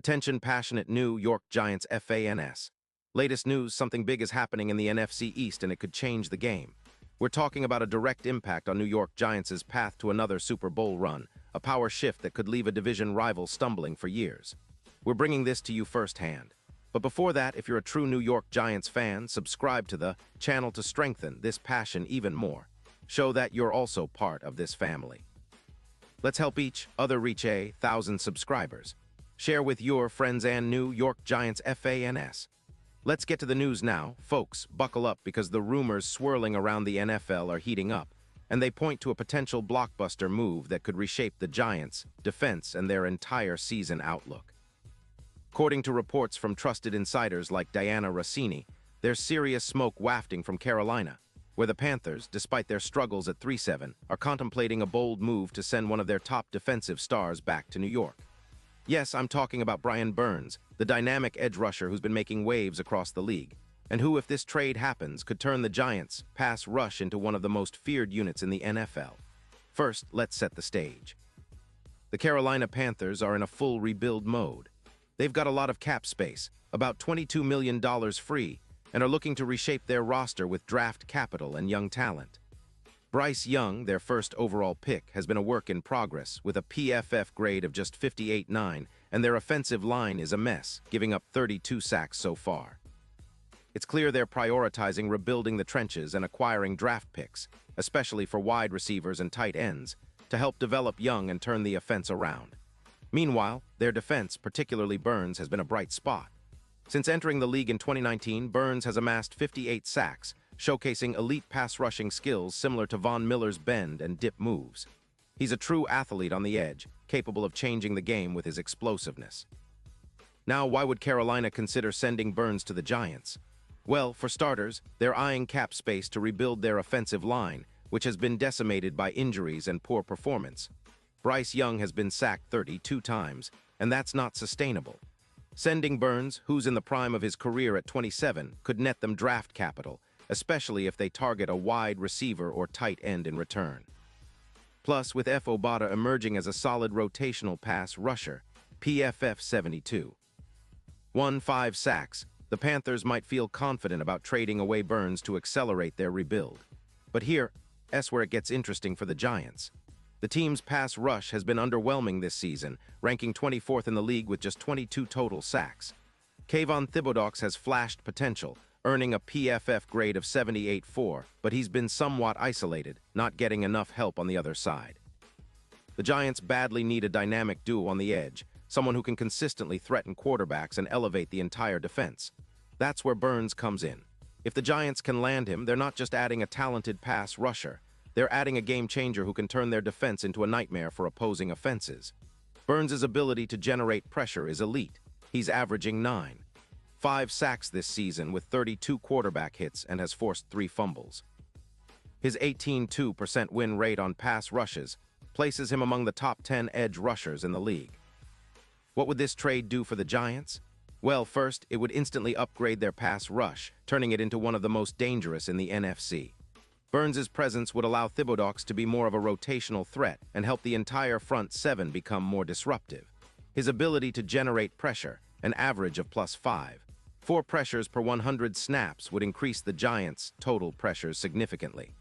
Attention passionate New York Giants fans. Latest news, something big is happening in the NFC East and it could change the game. We're talking about a direct impact on New York Giants' path to another Super Bowl run, a power shift that could leave a division rival stumbling for years. We're bringing this to you firsthand. But before that, if you're a true New York Giants fan, subscribe to the channel to strengthen this passion even more. Show that you're also part of this family. Let's help each other reach 1,000 subscribers. Share with your friends and New York Giants fans. Let's get to the news now. Folks, buckle up because the rumors swirling around the NFL are heating up, and they point to a potential blockbuster move that could reshape the Giants' defense and their entire season outlook. According to reports from trusted insiders like Diana Rossini, there's serious smoke wafting from Carolina, where the Panthers, despite their struggles at 3-7, are contemplating a bold move to send one of their top defensive stars back to New York. Yes, I'm talking about Brian Burns, the dynamic edge rusher who's been making waves across the league, and who, if this trade happens, could turn the Giants' pass rush into one of the most feared units in the NFL. First, let's set the stage. The Carolina Panthers are in a full rebuild mode. They've got a lot of cap space, about $22 million free, and are looking to reshape their roster with draft capital and young talent. Bryce Young, their first overall pick, has been a work in progress with a PFF grade of just 58.9, and their offensive line is a mess, giving up 32 sacks so far. It's clear they're prioritizing rebuilding the trenches and acquiring draft picks, especially for wide receivers and tight ends, to help develop Young and turn the offense around. Meanwhile, their defense, particularly Burns, has been a bright spot. Since entering the league in 2019, Burns has amassed 58 sacks, showcasing elite pass-rushing skills similar to Von Miller's bend and dip moves. He's a true athlete on the edge, capable of changing the game with his explosiveness. Now, why would Carolina consider sending Burns to the Giants? Well, for starters, they're eyeing cap space to rebuild their offensive line, which has been decimated by injuries and poor performance. Bryce Young has been sacked 32 times, and that's not sustainable. Sending Burns, who's in the prime of his career at 27, could net them draft capital, especially if they target a wide receiver or tight end in return. Plus, with F. Obata emerging as a solid rotational pass rusher, PFF 72. 5 sacks, the Panthers might feel confident about trading away Burns to accelerate their rebuild. But here's where it gets interesting for the Giants. The team's pass rush has been underwhelming this season, ranking 24th in the league with just 22 total sacks. Kayvon Thibodeaux has flashed potential, earning a PFF grade of 78.4, but he's been somewhat isolated, not getting enough help on the other side. The Giants badly need a dynamic duo on the edge, someone who can consistently threaten quarterbacks and elevate the entire defense. That's where Burns comes in. If the Giants can land him, they're not just adding a talented pass rusher. They're adding a game-changer who can turn their defense into a nightmare for opposing offenses. Burns' ability to generate pressure is elite. He's averaging 5 sacks this season with 32 quarterback hits and has forced 3 fumbles. His 18.2% win rate on pass rushes places him among the top 10 edge rushers in the league. What would this trade do for the Giants? Well, first, it would instantly upgrade their pass rush, turning it into one of the most dangerous in the NFC. Burns' presence would allow Thibodeaux to be more of a rotational threat and help the entire front seven become more disruptive. His ability to generate pressure, an average of +5. 4 pressures per 100 snaps would increase the Giants' total pressures significantly.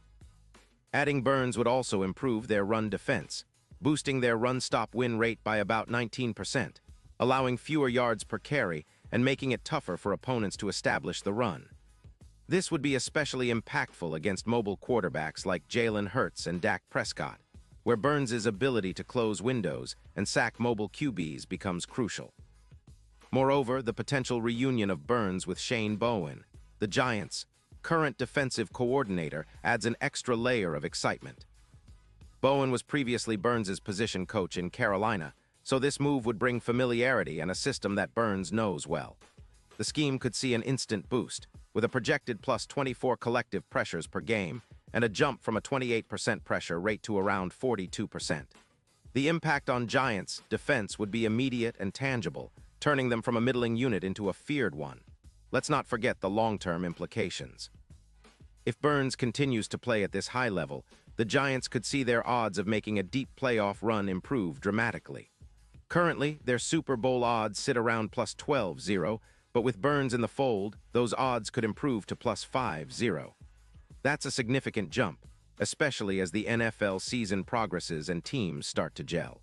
Adding Burns would also improve their run defense, boosting their run-stop win rate by about 19%, allowing fewer yards per carry and making it tougher for opponents to establish the run. This would be especially impactful against mobile quarterbacks like Jalen Hurts and Dak Prescott, where Burns' ability to close windows and sack mobile QBs becomes crucial. Moreover, the potential reunion of Burns with Shane Bowen, the Giants' current defensive coordinator, adds an extra layer of excitement. Bowen was previously Burns' position coach in Carolina, so this move would bring familiarity and a system that Burns knows well. The scheme could see an instant boost, with a projected +24 collective pressures per game and a jump from a 28% pressure rate to around 42%. The impact on Giants' defense would be immediate and tangible, turning them from a middling unit into a feared one. Let's not forget the long-term implications. If Burns continues to play at this high level, the Giants could see their odds of making a deep playoff run improve dramatically. Currently, their Super Bowl odds sit around plus 12-0, but with Burns in the fold, those odds could improve to plus 5-0. That's a significant jump, especially as the NFL season progresses and teams start to gel.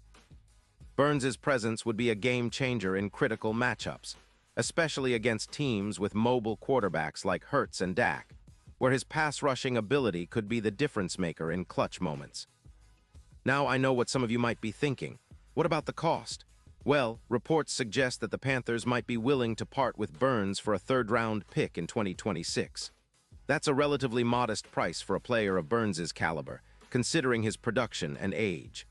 Burns' presence would be a game changer in critical matchups, especially against teams with mobile quarterbacks like Hurts and Dak, where his pass-rushing ability could be the difference-maker in clutch moments. Now I know what some of you might be thinking. What about the cost? Well, reports suggest that the Panthers might be willing to part with Burns for a third-round pick in 2026. That's a relatively modest price for a player of Burns' caliber, considering his production and age.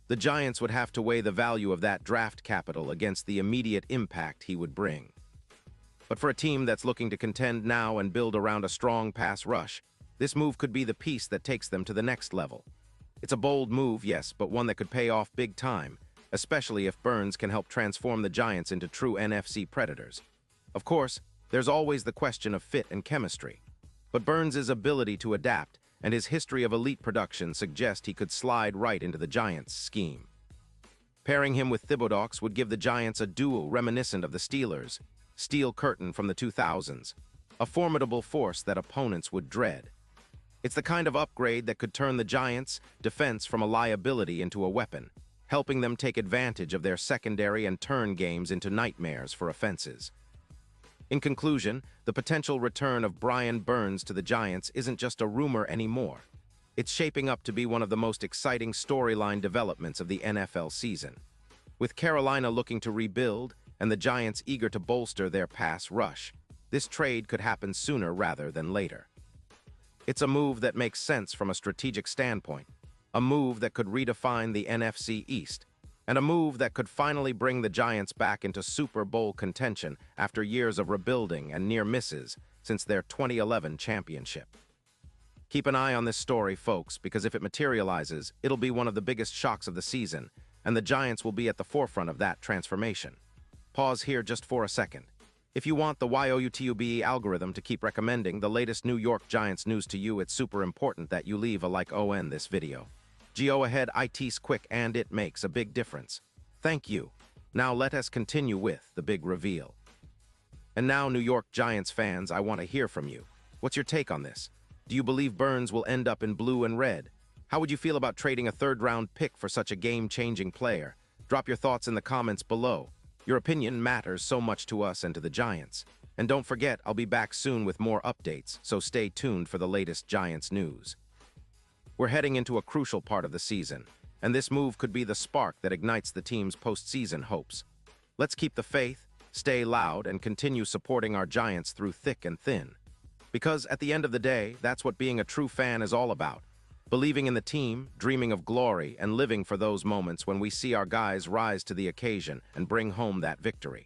The Giants would have to weigh the value of that draft capital against the immediate impact he would bring. But for a team that's looking to contend now and build around a strong pass rush, this move could be the piece that takes them to the next level. It's a bold move, yes, but one that could pay off big time, especially if Burns can help transform the Giants into true NFC predators. Of course, there's always the question of fit and chemistry, but Burns' ability to adapt and his history of elite production suggest he could slide right into the Giants' scheme. Pairing him with Thibodeaux would give the Giants a duo reminiscent of the Steelers' Steel Curtain from the 2000s, a formidable force that opponents would dread. It's the kind of upgrade that could turn the Giants' defense from a liability into a weapon, helping them take advantage of their secondary and turn games into nightmares for offenses. In conclusion, the potential return of Brian Burns to the Giants isn't just a rumor anymore. It's shaping up to be one of the most exciting storyline developments of the NFL season. With Carolina looking to rebuild and the Giants eager to bolster their pass rush, this trade could happen sooner rather than later. It's a move that makes sense from a strategic standpoint, a move that could redefine the NFC East, and a move that could finally bring the Giants back into Super Bowl contention after years of rebuilding and near misses since their 2011 championship. Keep an eye on this story, folks, because if it materializes, it'll be one of the biggest shocks of the season, and the Giants will be at the forefront of that transformation. Pause here just for a second. If you want the YOUTUBE algorithm to keep recommending the latest New York Giants news to you, it's super important that you leave a like on this video. Go ahead, it's quick and it makes a big difference. Thank you. Now let us continue with the big reveal. And now, New York Giants fans, I want to hear from you. What's your take on this? Do you believe Burns will end up in blue and red? How would you feel about trading a third-round pick for such a game-changing player? Drop your thoughts in the comments below. Your opinion matters so much to us and to the Giants. And don't forget, I'll be back soon with more updates, so stay tuned for the latest Giants news. We're heading into a crucial part of the season, and this move could be the spark that ignites the team's postseason hopes. Let's keep the faith, stay loud, and continue supporting our Giants through thick and thin. Because at the end of the day, that's what being a true fan is all about. Believing in the team, dreaming of glory, and living for those moments when we see our guys rise to the occasion and bring home that victory.